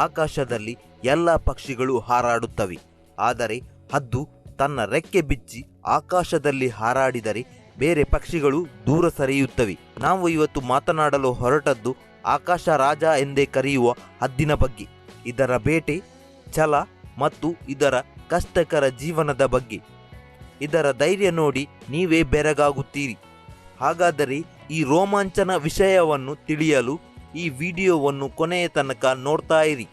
ಆಕಾಶದಲ್ಲಿ ಎಲ್ಲ ಪಕ್ಷಿಗಳು ಹಾರಾಡುತ್ತವೆ. ಆದರೆ ಹದ್ದು ತನ್ನ ರೆಕ್ಕೆ ಬಿಚ್ಚಿ ಆಕಾಶದಲ್ಲಿ ಹಾರಾಡಿದರೆ ಬೇರೆ ಪಕ್ಷಿಗಳು ದೂರ ಸರಿಯುತ್ತವೆ. ನಾವು ಇವತ್ತು ಮಾತನಾಡಲು ಹೊರಟದ್ದು ಆಕಾಶ ರಾಜ ಎಂದೇ ಕರೆಯುವ ಹದ್ದಿನ ಬಗ್ಗೆ, ಇದರ ಬೇಟೆ, ಛಲ ಮತ್ತು ಇದರ ಕಷ್ಟಕರ ಜೀವನದ ಬಗ್ಗೆ. ಇದರ ಧೈರ್ಯ ನೋಡಿ ನೀವೇ ಬೆರಗಾಗುತ್ತೀರಿ. ಹಾಗಾದರೆ ಈ ರೋಮಾಂಚನ ವಿಷಯವನ್ನು ತಿಳಿಯಲು ಈ ವಿಡಿಯೋವನ್ನು ಕೊನೆಯ ತನಕ ನೋಡ್ತಾ ಇರಿ.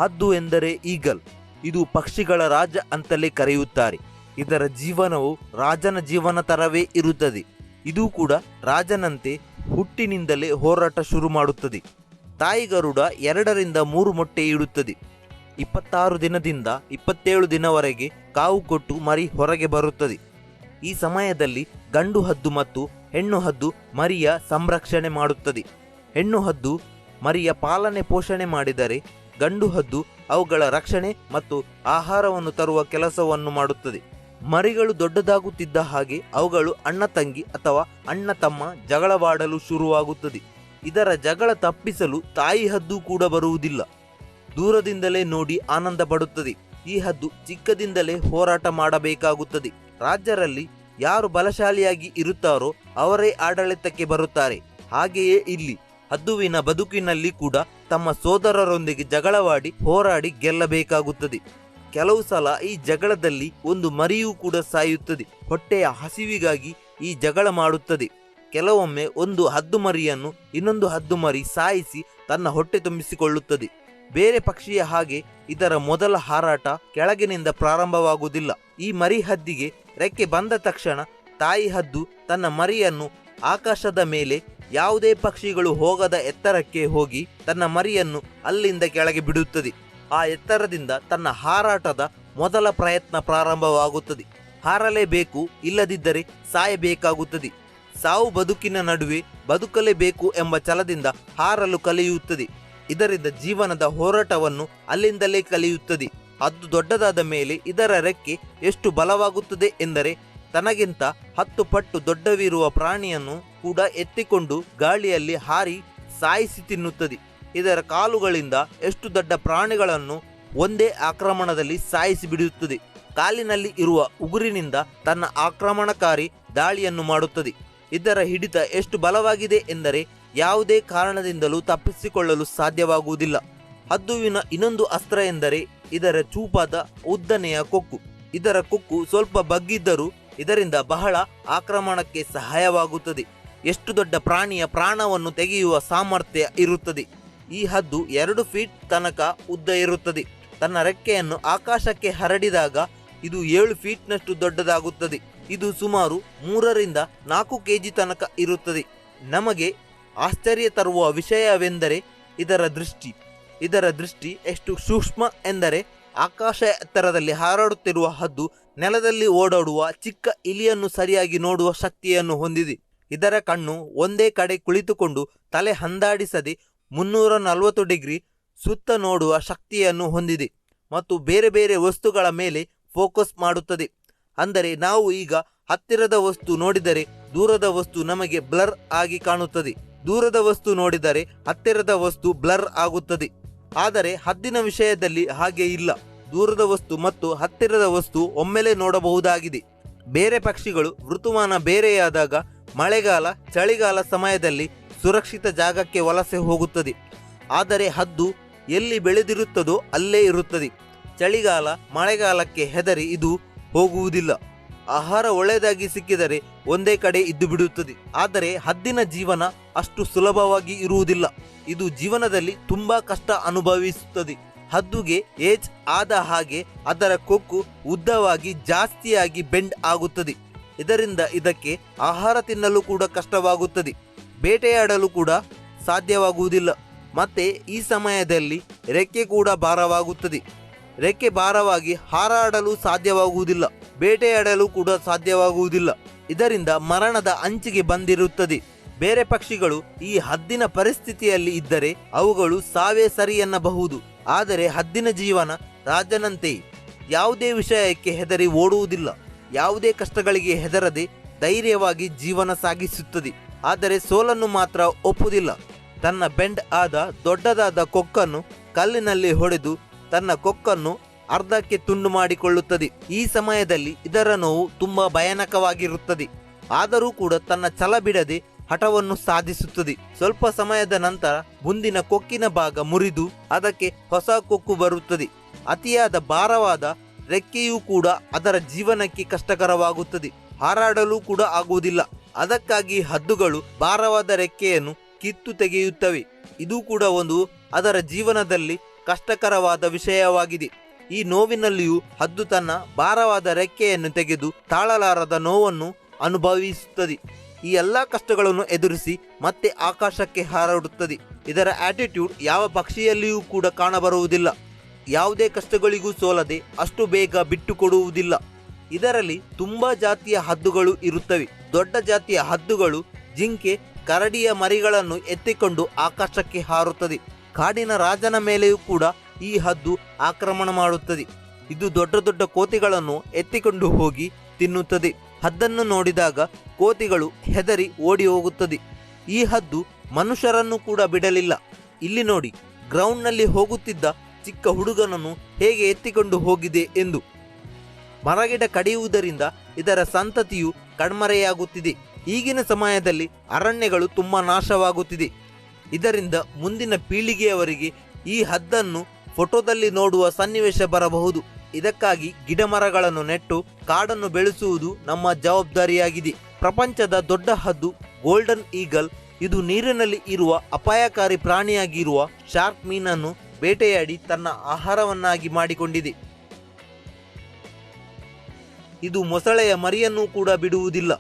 ಹದ್ದು ಎಂದರೆ ಈಗಲ್. ಇದು ಪಕ್ಷಿಗಳ ರಾಜ ಅಂತಲೇ ಕರೆಯುತ್ತಾರೆ. ಇದರ ಜೀವನವು ರಾಜನ ಜೀವನ ತರವೇ ಇರುತ್ತದೆ. ಇದು ಕೂಡ ರಾಜನಂತೆ ಹುಟ್ಟಿನಿಂದಲೇ ಹೋರಾಟ ಶುರು ಮಾಡುತ್ತದೆ. ತಾಯಿ ಗರುಡ 2 ರಿಂದ 3 ಮೊಟ್ಟೆ ಇಡುತ್ತದೆ. 26 ದಿನದಿಂದ 27 ದಿನವರೆಗೆ ಕಾವು ಕೊಟ್ಟು ಮರಿ ಹೊರಗೆ ಬರುತ್ತದೆ. ಈ ಸಮಯದಲ್ಲಿ ಗಂಡು ಹದ್ದು ಮತ್ತು ಹೆಣ್ಣು ಹದ್ದು ಮರಿಯ ಸಂರಕ್ಷಣೆ ಮಾಡುತ್ತದೆ. ಹೆಣ್ಣು ಹದ್ದು ಮರಿಯ ಪಾಲನೆ ಪೋಷಣೆ ಮಾಡಿದರೆ ಗಂಡು ಹದ್ದು ಅವುಗಳ ರಕ್ಷಣೆ ಮತ್ತು ಆಹಾರವನ್ನು ತರುವ ಕೆಲಸವನ್ನು ಮಾಡುತ್ತದೆ. ಮರಿಗಳು ದೊಡ್ಡದಾಗುತ್ತಿದ್ದ ಹಾಗೆ ಅವುಗಳು ಅಣ್ಣ ತಂಗಿ ಅಥವಾ ಅಣ್ಣ ತಮ್ಮ ಜಗಳವಾಡಲು ಶುರುವಾಗುತ್ತದೆ. ಇದರ ಜಗಳ ತಪ್ಪಿಸಲು ತಾಯಿ ಹದ್ದು ಕೂಡ ಬರುವುದಿಲ್ಲ. ದೂರದಿಂದಲೇ ನೋಡಿ ಆನಂದ ಪಡುತ್ತದೆ. ಈ ಹದ್ದು ಚಿಕ್ಕದಿಂದಲೇ ಹೋರಾಟ ಮಾಡಬೇಕಾಗುತ್ತದೆ. ರಾಜ್ಯರಲ್ಲಿ ಯಾರು ಬಲಶಾಲಿಯಾಗಿ ಇರುತ್ತಾರೋ ಅವರೇ ಆಡಳಿತಕ್ಕೆ ಬರುತ್ತಾರೆ. ಹಾಗೆಯೇ ಇಲ್ಲಿ ಹದ್ದುವಿನ ಬದುಕಿನಲ್ಲಿ ಕೂಡ ತಮ್ಮ ಸೋದರರೊಂದಿಗೆ ಜಗಳವಾಡಿ ಹೋರಾಡಿ ಗೆಲ್ಲಬೇಕಾಗುತ್ತದೆ. ಕೆಲವು ಸಲ ಈ ಜಗಳದಲ್ಲಿ ಒಂದು ಮರಿಯೂ ಕೂಡ ಸಾಯುತ್ತದೆ. ಹೊಟ್ಟೆಯ ಹಸಿವಿಗಾಗಿ ಈ ಜಗಳ ಮಾಡುತ್ತದೆ. ಕೆಲವೊಮ್ಮೆ ಒಂದು ಹದ್ದು ಮರಿಯನ್ನು ಇನ್ನೊಂದು ಹದ್ದು ಮರಿ ಸಾಯಿಸಿ ತನ್ನ ಹೊಟ್ಟೆ ತುಂಬಿಸಿಕೊಳ್ಳುತ್ತದೆ. ಬೇರೆ ಪಕ್ಷಿಯ ಹಾಗೆ ಇದರ ಮೊದಲ ಹಾರಾಟ ಕೆಳಗಿನಿಂದ ಪ್ರಾರಂಭವಾಗುವುದಿಲ್ಲ. ಈ ಮರಿ ಹದ್ದಿಗೆ ರೆಕ್ಕೆ ಬಂದ ತಕ್ಷಣ ತಾಯಿ ಹದ್ದು ತನ್ನ ಮರಿಯನ್ನು ಆಕಾಶದ ಮೇಲೆ ಯಾವುದೇ ಪಕ್ಷಿಗಳು ಹೋಗದ ಎತ್ತರಕ್ಕೆ ಹೋಗಿ ತನ್ನ ಮರಿಯನ್ನು ಅಲ್ಲಿಂದ ಕೆಳಗೆ ಬಿಡುತ್ತದೆ. ಆ ಎತ್ತರದಿಂದ ತನ್ನ ಹಾರಾಟದ ಮೊದಲ ಪ್ರಯತ್ನ ಪ್ರಾರಂಭವಾಗುತ್ತದೆ. ಹಾರಲೇಬೇಕು, ಇಲ್ಲದಿದ್ದರೆ ಸಾಯಬೇಕಾಗುತ್ತದೆ. ಸಾವು ಬದುಕಿನ ನಡುವೆ ಬದುಕಲೇಬೇಕು ಎಂಬ ಛಲದಿಂದ ಹಾರಲು ಕಲಿಯುತ್ತದೆ. ಇದರಿಂದ ಜೀವನದ ಹೋರಾಟವನ್ನು ಅಲ್ಲಿಂದಲೇ ಕಲಿಯುತ್ತದೆ. ಹದ್ದು ದೊಡ್ಡದಾದ ಮೇಲೆ ಇದರ ರೆಕ್ಕೆ ಎಷ್ಟು ಬಲವಾಗುತ್ತದೆ ಎಂದರೆ ತನಗಿಂತ 10 ಪಟ್ಟು ದೊಡ್ಡವಿರುವ ಪ್ರಾಣಿಯನ್ನು ಕೂಡ ಎತ್ತಿಕೊಂಡು ಗಾಳಿಯಲ್ಲಿ ಹಾರಿ ಸಾಯಿಸಿ ತಿನ್ನುತ್ತದೆ. ಇದರ ಕಾಲುಗಳಿಂದ ಎಷ್ಟು ದೊಡ್ಡ ಪ್ರಾಣಿಗಳನ್ನು ಒಂದೇ ಆಕ್ರಮಣದಲ್ಲಿ ಸಾಯಿಸಿ ಬಿಡುತ್ತದೆ. ಕಾಲಿನಲ್ಲಿ ಇರುವ ಉಗುರಿನಿಂದ ತನ್ನ ಆಕ್ರಮಣಕಾರಿ ದಾಳಿಯನ್ನು ಮಾಡುತ್ತದೆ. ಇದರ ಹಿಡಿತ ಎಷ್ಟು ಬಲವಾಗಿದೆ ಎಂದರೆ ಯಾವುದೇ ಕಾರಣದಿಂದಲೂ ತಪ್ಪಿಸಿಕೊಳ್ಳಲು ಸಾಧ್ಯವಾಗುವುದಿಲ್ಲ. ಹದ್ದುವಿನ ಇನ್ನೊಂದು ಅಸ್ತ್ರ ಎಂದರೆ ಇದರ ಚೂಪಾದ ಉದ್ದನೆಯ ಕೊಕ್ಕು. ಇದರ ಕೊಕ್ಕು ಸ್ವಲ್ಪ ಬಗ್ಗಿದ್ದರೂ ಇದರಿಂದ ಬಹಳ ಆಕ್ರಮಣಕ್ಕೆ ಸಹಾಯವಾಗುತ್ತದೆ. ಎಷ್ಟು ದೊಡ್ಡ ಪ್ರಾಣಿಯ ಪ್ರಾಣವನ್ನು ತೆಗೆಯುವ ಸಾಮರ್ಥ್ಯ ಇರುತ್ತದೆ. ಈ ಹದ್ದು 2 ಫೀಟ್ ತನಕ ಉದ್ದ ಇರುತ್ತದೆ. ತನ್ನ ರೆಕ್ಕೆಯನ್ನು ಆಕಾಶಕ್ಕೆ ಹರಡಿದಾಗ ಇದು 7 ಫೀಟ್ನಷ್ಟು ದೊಡ್ಡದಾಗುತ್ತದೆ. ಇದು ಸುಮಾರು 3 ರಿಂದ 4 kg ತನಕ ಇರುತ್ತದೆ. ನಮಗೆ ಆಶ್ಚರ್ಯ ತರುವ ವಿಷಯವೆಂದರೆ ಇದರ ದೃಷ್ಟಿ ಎಷ್ಟು ಸೂಕ್ಷ್ಮ ಎಂದರೆ ಆಕಾಶ ಎತ್ತರದಲ್ಲಿ ಹಾರಾಡುತ್ತಿರುವ ಹದ್ದು ನೆಲದಲ್ಲಿ ಓಡಾಡುವ ಚಿಕ್ಕ ಇಲಿಯನ್ನು ಸರಿಯಾಗಿ ನೋಡುವ ಶಕ್ತಿಯನ್ನು ಹೊಂದಿದೆ. ಇದರ ಕಣ್ಣು ಒಂದೇ ಕಡೆ ಕುಳಿತುಕೊಂಡು ತಲೆ ಹಂದಾಡಿಸದೆ 340 ಡಿಗ್ರಿ ಸುತ್ತ ನೋಡುವ ಶಕ್ತಿಯನ್ನು ಹೊಂದಿದೆ ಮತ್ತು ಬೇರೆ ಬೇರೆ ವಸ್ತುಗಳ ಮೇಲೆ ಫೋಕಸ್ ಮಾಡುತ್ತದೆ. ಅಂದರೆ ನಾವು ಈಗ ಹತ್ತಿರದ ವಸ್ತು ನೋಡಿದರೆ ದೂರದ ವಸ್ತು ನಮಗೆ ಬ್ಲರ್ ಆಗಿ ಕಾಣುತ್ತದೆ. ದೂರದ ವಸ್ತು ನೋಡಿದರೆ ಹತ್ತಿರದ ವಸ್ತು ಬ್ಲರ್ ಆಗುತ್ತದೆ. ಆದರೆ ಹದ್ದಿನ ವಿಷಯದಲ್ಲಿ ಹಾಗೆ ಇಲ್ಲ. ದೂರದ ವಸ್ತು ಮತ್ತು ಹತ್ತಿರದ ವಸ್ತು ಒಮ್ಮೆಲೆ ನೋಡಬಹುದಾಗಿದೆ. ಬೇರೆ ಪಕ್ಷಿಗಳು ಋತುಮಾನ ಬೇರೆಯಾದಾಗ ಮಳೆಗಾಲ ಚಳಿಗಾಲ ಸಮಯದಲ್ಲಿ ಸುರಕ್ಷಿತ ಜಾಗಕ್ಕೆ ವಲಸೆ ಹೋಗುತ್ತದೆ. ಆದರೆ ಹದ್ದು ಎಲ್ಲಿ ಬೆಳೆದಿರುತ್ತದೋ ಅಲ್ಲೇ ಇರುತ್ತದೆ. ಚಳಿಗಾಲ ಮಳೆಗಾಲಕ್ಕೆ ಹೆದರಿ ಇದು ಹೋಗುವುದಿಲ್ಲ. ಆಹಾರ ಒಳ್ಳೆಯದಾಗಿ ಸಿಕ್ಕಿದರೆ ಒಂದೇ ಕಡೆ ಇದ್ದು ಬಿಡುತ್ತದೆ. ಆದರೆ ಹದ್ದಿನ ಜೀವನ ಅಷ್ಟು ಸುಲಭವಾಗಿ ಇರುವುದಿಲ್ಲ. ಇದು ಜೀವನದಲ್ಲಿ ತುಂಬಾ ಕಷ್ಟ ಅನುಭವಿಸುತ್ತದೆ. ಹದ್ದುಗೆ ಏಜ್ ಆದ ಹಾಗೆ ಅದರ ಕೊಕ್ಕು ಉದ್ದವಾಗಿ ಜಾಸ್ತಿಯಾಗಿ ಬೆಂಡ್ ಆಗುತ್ತದೆ. ಇದರಿಂದ ಇದಕ್ಕೆ ಆಹಾರ ತಿನ್ನಲು ಕೂಡ ಕಷ್ಟವಾಗುತ್ತದೆ. ಬೇಟೆಯಾಡಲು ಕೂಡ ಸಾಧ್ಯವಾಗುವುದಿಲ್ಲ. ಮತ್ತೆ ಈ ಸಮಯದಲ್ಲಿ ರೆಕ್ಕೆ ಕೂಡ ಭಾರವಾಗುತ್ತದೆ. ರೆಕ್ಕೆ ಭಾರವಾಗಿ ಹಾರಾಡಲು ಸಾಧ್ಯವಾಗುವುದಿಲ್ಲ. ಬೇಟೆಯಾಡಲು ಕೂಡ ಸಾಧ್ಯವಾಗುವುದಿಲ್ಲ. ಇದರಿಂದ ಮರಣದ ಅಂಚಿಗೆ ಬಂದಿರುತ್ತದೆ. ಬೇರೆ ಪಕ್ಷಿಗಳು ಈ ಹದ್ದಿನ ಪರಿಸ್ಥಿತಿಯಲ್ಲಿ ಇದ್ದರೆ ಅವುಗಳು ಸಾವೇ ಸರಿ ಎನ್ನಬಹುದು. ಆದರೆ ಹದ್ದಿನ ಜೀವನ ರಾಜನಂತೆಯೇ ಯಾವುದೇ ವಿಷಯಕ್ಕೆ ಹೆದರಿ ಓಡುವುದಿಲ್ಲ. ಯಾವುದೇ ಕಷ್ಟಗಳಿಗೆ ಹೆದರದೆ ಧೈರ್ಯವಾಗಿ ಜೀವನ ಸಾಗಿಸುತ್ತದೆ. ಆದರೆ ಸೋಲನ್ನು ಮಾತ್ರ ಒಪ್ಪುವುದಿಲ್ಲ. ತನ್ನ ಬೆಂಡ್ ಆದ ದೊಡ್ಡದಾದ ಕೊಕ್ಕನ್ನು ಕಲ್ಲಿನಲ್ಲಿ ಹೊಡೆದು ತನ್ನ ಕೊಕ್ಕನ್ನು ಅರ್ಧಕ್ಕೆ ತುಂಡು ಮಾಡಿಕೊಳ್ಳುತ್ತದೆ. ಈ ಸಮಯದಲ್ಲಿ ಇದರ ನೋವು ತುಂಬಾ ಭಯಾನಕವಾಗಿರುತ್ತದೆ. ಆದರೂ ಕೂಡ ತನ್ನ ಛಲ ಬಿಡದೆ ಹಠವನ್ನು ಸಾಧಿಸುತ್ತದೆ. ಸ್ವಲ್ಪ ಸಮಯದ ನಂತರ ಮುಂದಿನ ಕೊಕ್ಕಿನ ಭಾಗ ಮುರಿದು ಅದಕ್ಕೆ ಹೊಸ ಕೊಕ್ಕು ಬರುತ್ತದೆ. ಅತಿಯಾದ ಭಾರವಾದ ರೆಕ್ಕೆಯೂ ಕೂಡ ಅದರ ಜೀವನಕ್ಕೆ ಕಷ್ಟಕರವಾಗುತ್ತದೆ. ಹಾರಾಡಲು ಕೂಡ ಆಗುವುದಿಲ್ಲ. ಅದಕ್ಕಾಗಿ ಹದ್ದುಗಳು ಭಾರವಾದ ರೆಕ್ಕೆಯನ್ನು ಕಿತ್ತು ತೆಗೆಯುತ್ತವೆ. ಇದು ಕೂಡ ಒಂದು ಅದರ ಜೀವನದಲ್ಲಿ ಕಷ್ಟಕರವಾದ ವಿಷಯವಾಗಿದೆ. ಈ ನೋವಿನಲ್ಲಿಯೂ ಹದ್ದು ತನ್ನ ಭಾರವಾದ ರೆಕ್ಕೆಯನ್ನು ತೆಗೆದು ತಾಳಲಾರದ ನೋವನ್ನು ಅನುಭವಿಸುತ್ತದೆ. ಈ ಎಲ್ಲ ಕಷ್ಟಗಳನ್ನು ಎದುರಿಸಿ ಮತ್ತೆ ಆಕಾಶಕ್ಕೆ ಹಾರಾಡುತ್ತದೆ. ಇದರ ಆಟಿಟ್ಯೂಡ್ ಯಾವ ಪಕ್ಷಿಯಲ್ಲಿಯೂ ಕೂಡ ಕಾಣಬರುವುದಿಲ್ಲ. ಯಾವುದೇ ಕಷ್ಟಗಳಿಗೂ ಸೋಲದೆ ಅಷ್ಟು ಬೇಗ ಬಿಟ್ಟು ಕೊಡುವುದಿಲ್ಲ. ಇದರಲ್ಲಿ ತುಂಬಾ ಜಾತಿಯ ಹದ್ದುಗಳು ಇರುತ್ತವೆ. ದೊಡ್ಡ ಜಾತಿಯ ಹದ್ದುಗಳು ಜಿಂಕೆ, ಕರಡಿಯ ಮರಿಗಳನ್ನು ಎತ್ತಿಕೊಂಡು ಆಕಾಶಕ್ಕೆ ಹಾರುತ್ತದೆ. ಕಾಡಿನ ರಾಜನ ಮೇಲೆಯೂ ಕೂಡ ಈ ಹದ್ದು ಆಕ್ರಮಣ ಮಾಡುತ್ತದೆ. ಇದು ದೊಡ್ಡ ದೊಡ್ಡ ಕೋತಿಗಳನ್ನು ಎತ್ತಿಕೊಂಡು ಹೋಗಿ ತಿನ್ನುತ್ತದೆ. ಹದ್ದನ್ನು ನೋಡಿದಾಗ ಕೋತಿಗಳು ಹೆದರಿ ಓಡಿ ಹೋಗುತ್ತದೆ. ಈ ಹದ್ದು ಮನುಷ್ಯರನ್ನು ಕೂಡ ಬಿಡಲಿಲ್ಲ. ಇಲ್ಲಿ ನೋಡಿ, ಗ್ರೌಂಡ್ನಲ್ಲಿ ಹೋಗುತ್ತಿದ್ದ ಚಿಕ್ಕ ಹುಡುಗನನ್ನು ಹೇಗೆ ಎತ್ತಿಕೊಂಡು ಹೋಗಿದೆ ಎಂದು. ಮರಗಿಡ ಕಡಿಯುವುದರಿಂದ ಇದರ ಸಂತತಿಯು ಕಣ್ಮರೆಯಾಗುತ್ತಿದೆ. ಈಗಿನ ಸಮಯದಲ್ಲಿ ಅರಣ್ಯಗಳು ತುಂಬಾ ನಾಶವಾಗುತ್ತಿದೆ. ಇದರಿಂದ ಮುಂದಿನ ಪೀಳಿಗೆಯವರಿಗೆ ಈ ಹದ್ದನ್ನು ಫೋಟೋದಲ್ಲಿ ನೋಡುವ ಸನ್ನಿವೇಶ ಬರಬಹುದು. ಇದಕ್ಕಾಗಿ ಗಿಡಮರಗಳನ್ನು ನೆಟ್ಟು ಕಾಡನ್ನು ಬೆಳೆಸುವುದು ನಮ್ಮ ಜವಾಬ್ದಾರಿಯಾಗಿದೆ. ಪ್ರಪಂಚದ ದೊಡ್ಡ ಹದ್ದು ಗೋಲ್ಡನ್ ಈಗಲ್. ಇದು ನೀರಿನಲ್ಲಿ ಇರುವ ಅಪಾಯಕಾರಿ ಪ್ರಾಣಿಯಾಗಿರುವ ಶಾರ್ಕ್ ಮೀನನ್ನು ಬೇಟೆಯಾಡಿ ತನ್ನ ಆಹಾರವನ್ನಾಗಿ ಮಾಡಿಕೊಂಡಿದೆ. ಇದು ಮೊಸಳೆಯ ಮರಿಯನ್ನು ಕೂಡ ಬಿಡುವುದಿಲ್ಲ.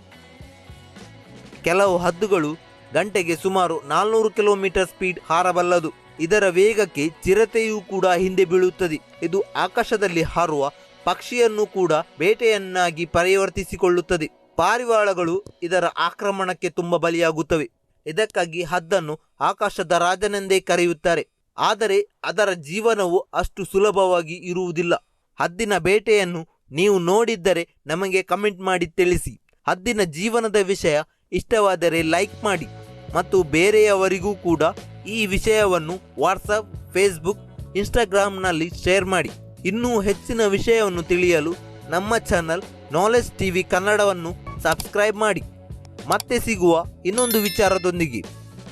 ಕೆಲವು ಹದ್ದುಗಳು ಗಂಟೆಗೆ ಸುಮಾರು 400 ಕಿಲೋಮೀಟರ್ ಸ್ಪೀಡ್ ಹಾರಬಲ್ಲದು. ಇದರ ವೇಗಕ್ಕೆ ಚಿರತೆಯೂ ಕೂಡ ಹಿಂದೆ ಬೀಳುತ್ತದೆ. ಇದು ಆಕಾಶದಲ್ಲಿ ಹಾರುವ ಪಕ್ಷಿಯನ್ನು ಕೂಡ ಬೇಟೆಯನ್ನಾಗಿ ಪರಿವರ್ತಿಸಿಕೊಳ್ಳುತ್ತದೆ. ಪಾರಿವಾಳಗಳು ಇದರ ಆಕ್ರಮಣಕ್ಕೆ ತುಂಬ ಬಲಿಯಾಗುತ್ತವೆ. ಇದಕ್ಕಾಗಿ ಹದ್ದನ್ನು ಆಕಾಶದ ರಾಜನೆಂದೇ ಕರೆಯುತ್ತಾರೆ. ಆದರೆ ಅದರ ಜೀವನವು ಅಷ್ಟು ಸುಲಭವಾಗಿ ಇರುವುದಿಲ್ಲ. ಹದ್ದಿನ ಬೇಟೆಯನ್ನು ನೀವು ನೋಡಿದ್ದರೆ ನಮಗೆ ಕಮೆಂಟ್ ಮಾಡಿ ತಿಳಿಸಿ. ಹದ್ದಿನ ಜೀವನದ ವಿಷಯ ಇಷ್ಟವಾದರೆ ಲೈಕ್ ಮಾಡಿ ಮತ್ತು ಬೇರೆಯವರಿಗೂ ಕೂಡ ಈ ವಿಷಯವನ್ನು ವಾಟ್ಸಪ್, ಫೇಸ್ಬುಕ್, ಇನ್ಸ್ಟಾಗ್ರಾಮ್ನಲ್ಲಿ ಶೇರ್ ಮಾಡಿ. ಇನ್ನೂ ಹೆಚ್ಚಿನ ವಿಷಯವನ್ನು ತಿಳಿಯಲು ನಮ್ಮ ಚಾನಲ್ ನಾಲೆಜ್ ಟಿವಿ ಕನ್ನಡವನ್ನು ಸಬ್ಸ್ಕ್ರೈಬ್ ಮಾಡಿ. ಮತ್ತೆ ಸಿಗುವ ಇನ್ನೊಂದು ವಿಚಾರದೊಂದಿಗೆ.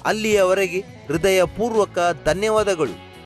ಅಲ್ಲಿಯವರೆಗೆ ಹೃದಯಪೂರ್ವಕ ಧನ್ಯವಾದಗಳು.